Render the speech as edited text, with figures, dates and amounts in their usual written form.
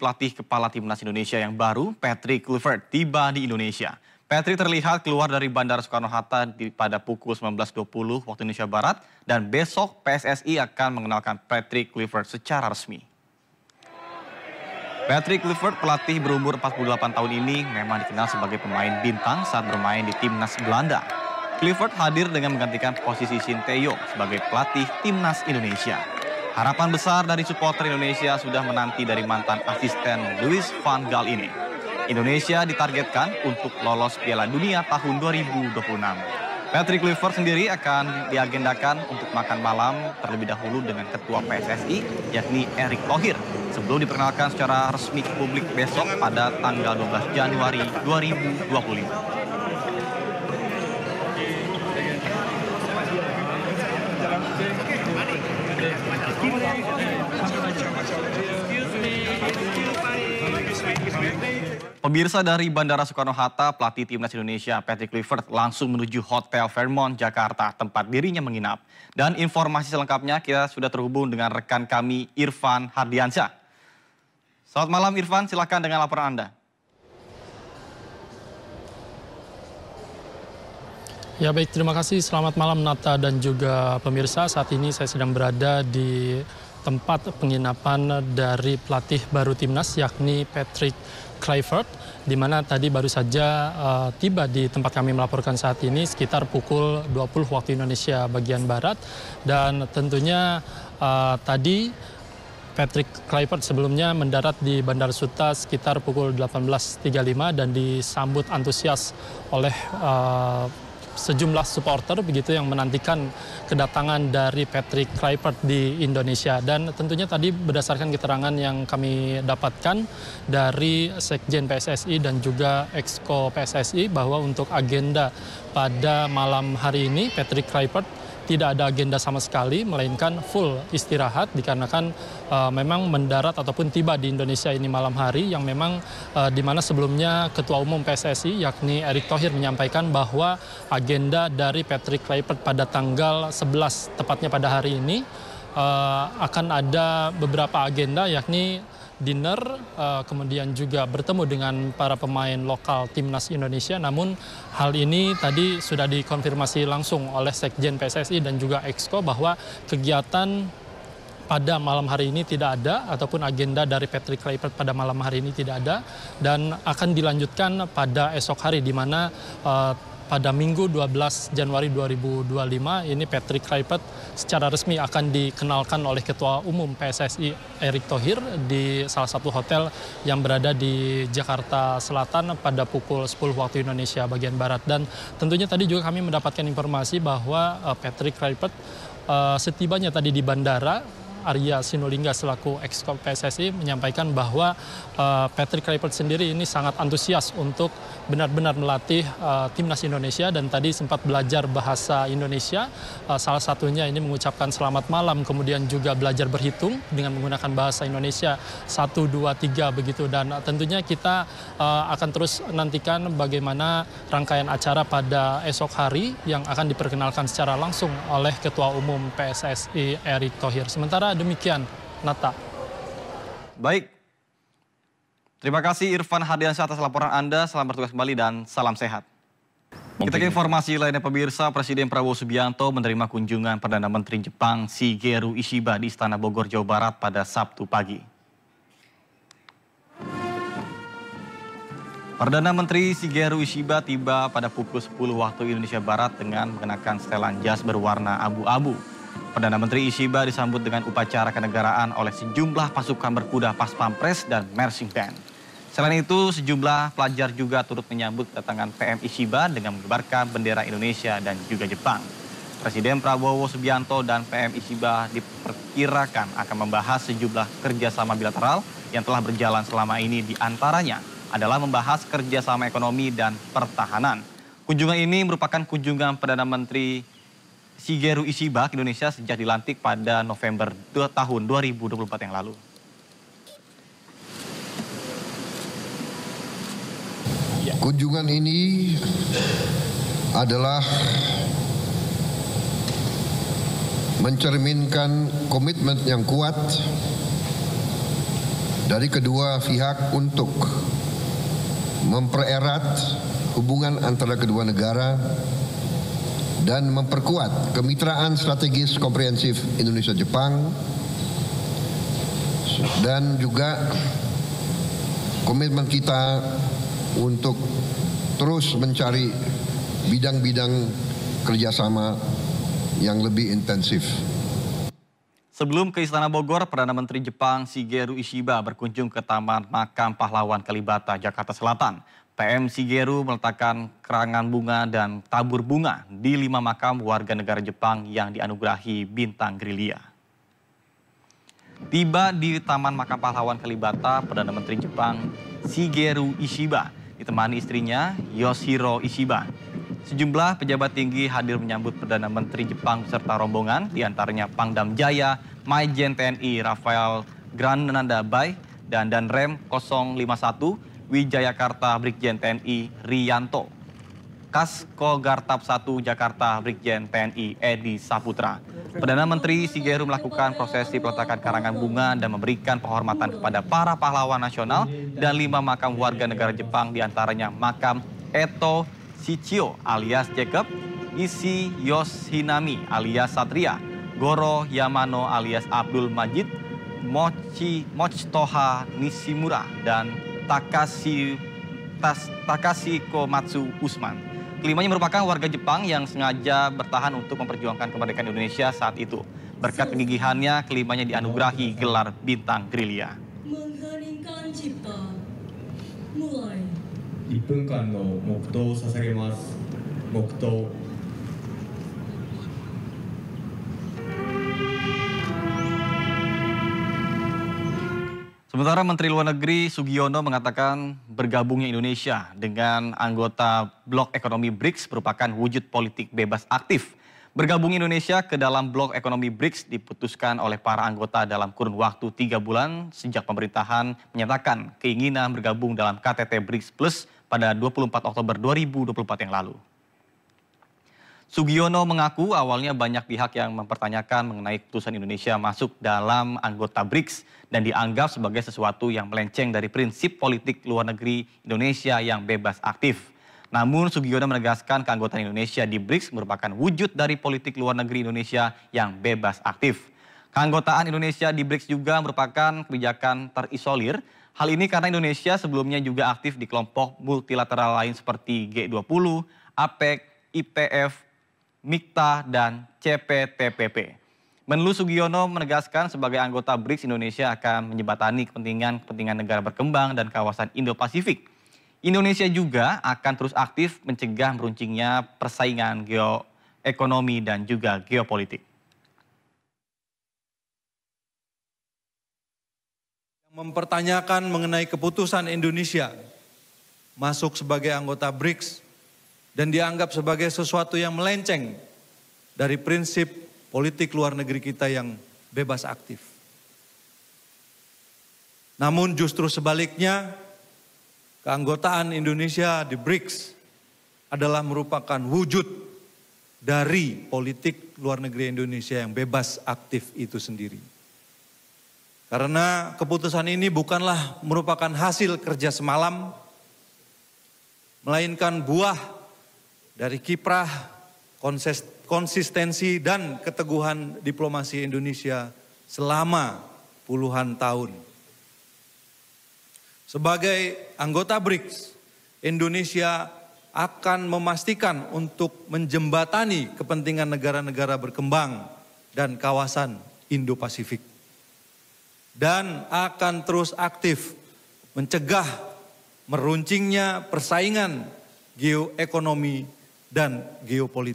pelatih kepala timnas Indonesia yang baru, Patrick Kluivert, tiba di Indonesia. Patrick terlihat keluar dari Bandara Soekarno-Hatta pada pukul 19.20 waktu Indonesia Barat dan besok PSSI akan mengenalkan Patrick Kluivert secara resmi. Patrick Kluivert, pelatih berumur 48 tahun ini, memang dikenal sebagai pemain bintang saat bermain di timnas Belanda. Kluivert hadir dengan menggantikan posisi Shin Tae-yong sebagai pelatih timnas Indonesia. Harapan besar dari supporter Indonesia sudah menanti dari mantan asisten Louis van Gaal ini. Indonesia ditargetkan untuk lolos Piala Dunia tahun 2026. Patrick Kluivert sendiri akan diagendakan untuk makan malam terlebih dahulu dengan Ketua PSSI, yakni Erick Thohir, sebelum diperkenalkan secara resmi ke publik besok pada tanggal 12 Januari 2025. Pemirsa, dari Bandara Soekarno-Hatta, pelatih timnas Indonesia Patrick Kluivert langsung menuju Hotel Fairmont, Jakarta, tempat dirinya menginap. Dan informasi selengkapnya kita sudah terhubung dengan rekan kami Irfan Hardiansyah. Selamat malam Irfan, silakan dengan laporan Anda. Ya baik, terima kasih. Selamat malam Nata dan juga pemirsa. Saat ini saya sedang berada di tempat penginapan dari pelatih baru timnas, yakni Patrick Kluivert, di mana tadi baru saja tiba di tempat kami melaporkan saat ini sekitar pukul 20 waktu Indonesia bagian Barat. Dan tentunya tadi Patrick Kluivert sebelumnya mendarat di Bandara Suta sekitar pukul 18.35 dan disambut antusias oleh sejumlah supporter begitu yang menantikan kedatangan dari Patrick Kluivert di Indonesia. Dan tentunya tadi berdasarkan keterangan yang kami dapatkan dari Sekjen PSSI dan juga Exco PSSI bahwa untuk agenda pada malam hari ini Patrick Kluivert tidak ada agenda sama sekali, melainkan full istirahat dikarenakan memang mendarat ataupun tiba di Indonesia ini malam hari, yang memang di mana sebelumnya Ketua Umum PSSI yakni Erick Thohir menyampaikan bahwa agenda dari Patrick Kluivert pada tanggal 11 tepatnya pada hari ini akan ada beberapa agenda, yakni dinner, kemudian juga bertemu dengan para pemain lokal timnas Indonesia. Namun hal ini tadi sudah dikonfirmasi langsung oleh Sekjen PSSI dan juga Exco bahwa kegiatan pada malam hari ini tidak ada, ataupun agenda dari Patrick Kluivert pada malam hari ini tidak ada, dan akan dilanjutkan pada esok hari, di mana pada Minggu 12 Januari 2025 ini Patrick Kluivert secara resmi akan dikenalkan oleh Ketua Umum PSSI Erick Thohir di salah satu hotel yang berada di Jakarta Selatan pada pukul 10 waktu Indonesia bagian Barat. Dan tentunya tadi juga kami mendapatkan informasi bahwa Patrick Kluivert setibanya tadi di bandara, Arya Sinulinga selaku Exco PSSI menyampaikan bahwa Patrick Kluivert sendiri ini sangat antusias untuk benar-benar melatih timnas Indonesia, dan tadi sempat belajar bahasa Indonesia. Salah satunya ini mengucapkan selamat malam, kemudian juga belajar berhitung dengan menggunakan bahasa Indonesia 1, 2, 3 begitu. Dan tentunya kita akan terus nantikan bagaimana rangkaian acara pada esok hari yang akan diperkenalkan secara langsung oleh Ketua Umum PSSI Erick Thohir. Sementara demikian, Nata. Baik. Terima kasih Irfan Hardiansyah atas laporan Anda. Selamat bertugas kembali dan salam sehat. Kita ke informasi lainnya pemirsa. Presiden Prabowo Subianto menerima kunjungan Perdana Menteri Jepang Shigeru Ishiba di Istana Bogor, Jawa Barat pada Sabtu pagi. Perdana Menteri Shigeru Ishiba tiba pada pukul 10 waktu Indonesia Barat dengan mengenakan setelan jas berwarna abu-abu. Perdana Menteri Ishiba disambut dengan upacara kenegaraan oleh sejumlah pasukan berkuda Pas Pampres dan Marching Band. Selain itu, sejumlah pelajar juga turut menyambut kedatangan PM Ishiba dengan mengibarkan bendera Indonesia dan juga Jepang. Presiden Prabowo Subianto dan PM Ishiba diperkirakan akan membahas sejumlah kerjasama bilateral yang telah berjalan selama ini, di antaranya adalah membahas kerjasama ekonomi dan pertahanan. Kunjungan ini merupakan kunjungan Perdana Menteri Shigeru Ishiba ke Indonesia sejak dilantik pada November tahun 2024 yang lalu. Kunjungan ini adalah mencerminkan komitmen yang kuat dari kedua pihak untuk mempererat hubungan antara kedua negara dan memperkuat kemitraan strategis komprehensif Indonesia-Jepang, dan juga komitmen kita untuk terus mencari bidang-bidang kerjasama yang lebih intensif. Sebelum ke Istana Bogor, Perdana Menteri Jepang Shigeru Ishiba berkunjung ke Taman Makam Pahlawan Kalibata, Jakarta Selatan. PM Shigeru meletakkan kerangan bunga dan tabur bunga di 5 makam warga negara Jepang yang dianugerahi bintang gerilya. Tiba di Taman Makam Pahlawan Kalibata, Perdana Menteri Jepang Shigeru Ishiba ditemani istrinya Yoshiro Ishiba. Sejumlah pejabat tinggi hadir menyambut Perdana Menteri Jepang beserta rombongan, diantaranya Pangdam Jaya, Maijen TNI Rafael Grananda Bay, dan Danrem 051 Wijayakarta Brigjen TNI Rianto, Kasko Gartab 1 Jakarta Brigjen TNI Edi Saputra. Perdana Menteri Shigeru melakukan prosesi peletakan karangan bunga dan memberikan penghormatan kepada para pahlawan nasional dan 5 makam warga negara Jepang, diantaranya makam Eto Shichio alias Jacob, Issey Yoshinami alias Satria, Goro Yamano alias Abdul Majid, Mochitoha Nishimura, dan Takashi Komatsu Usman. Kelimanya merupakan warga Jepang yang sengaja bertahan untuk memperjuangkan kemerdekaan Indonesia saat itu. Berkat kegigihannya, kelimanya dianugerahi gelar bintang gerilya. 1分間の黙祷を捧げます。黙祷。Sementara Menteri Luar Negeri Sugiono mengatakan bergabungnya Indonesia dengan anggota Blok Ekonomi BRICS merupakan wujud politik bebas aktif. Bergabung Indonesia ke dalam Blok Ekonomi BRICS diputuskan oleh para anggota dalam kurun waktu 3 bulan sejak pemerintahan menyatakan keinginan bergabung dalam KTT BRICS Plus pada 24 Oktober 2024 yang lalu. Sugiono mengaku awalnya banyak pihak yang mempertanyakan mengenai keputusan Indonesia masuk dalam anggota BRICS dan dianggap sebagai sesuatu yang melenceng dari prinsip politik luar negeri Indonesia yang bebas aktif. Namun Sugiono menegaskan keanggotaan Indonesia di BRICS merupakan wujud dari politik luar negeri Indonesia yang bebas aktif. Keanggotaan Indonesia di BRICS juga merupakan kebijakan terisolir. Hal ini karena Indonesia sebelumnya juga aktif di kelompok multilateral lain seperti G20, APEC, IPF, MIKTA, dan CPTPP. Menlu Sugiono menegaskan sebagai anggota BRICS Indonesia akan menjembatani kepentingan negara berkembang dan kawasan Indo-Pasifik. Indonesia juga akan terus aktif mencegah meruncingnya persaingan geoekonomi dan juga geopolitik. Mempertanyakan mengenai keputusan Indonesia masuk sebagai anggota BRICS dan dianggap sebagai sesuatu yang melenceng dari prinsip politik luar negeri kita yang bebas aktif. Namun justru sebaliknya, keanggotaan Indonesia di BRICS adalah merupakan wujud dari politik luar negeri Indonesia yang bebas aktif itu sendiri. Karena keputusan ini bukanlah merupakan hasil kerja semalam, melainkan buah dari kiprah, konsistensi dan keteguhan diplomasi Indonesia selama puluhan tahun. Sebagai anggota BRICS, Indonesia akan memastikan untuk menjembatani kepentingan negara-negara berkembang dan kawasan Indo-Pasifik. Dan akan terus aktif mencegah meruncingnya persaingan geoekonomi dan geopolitik.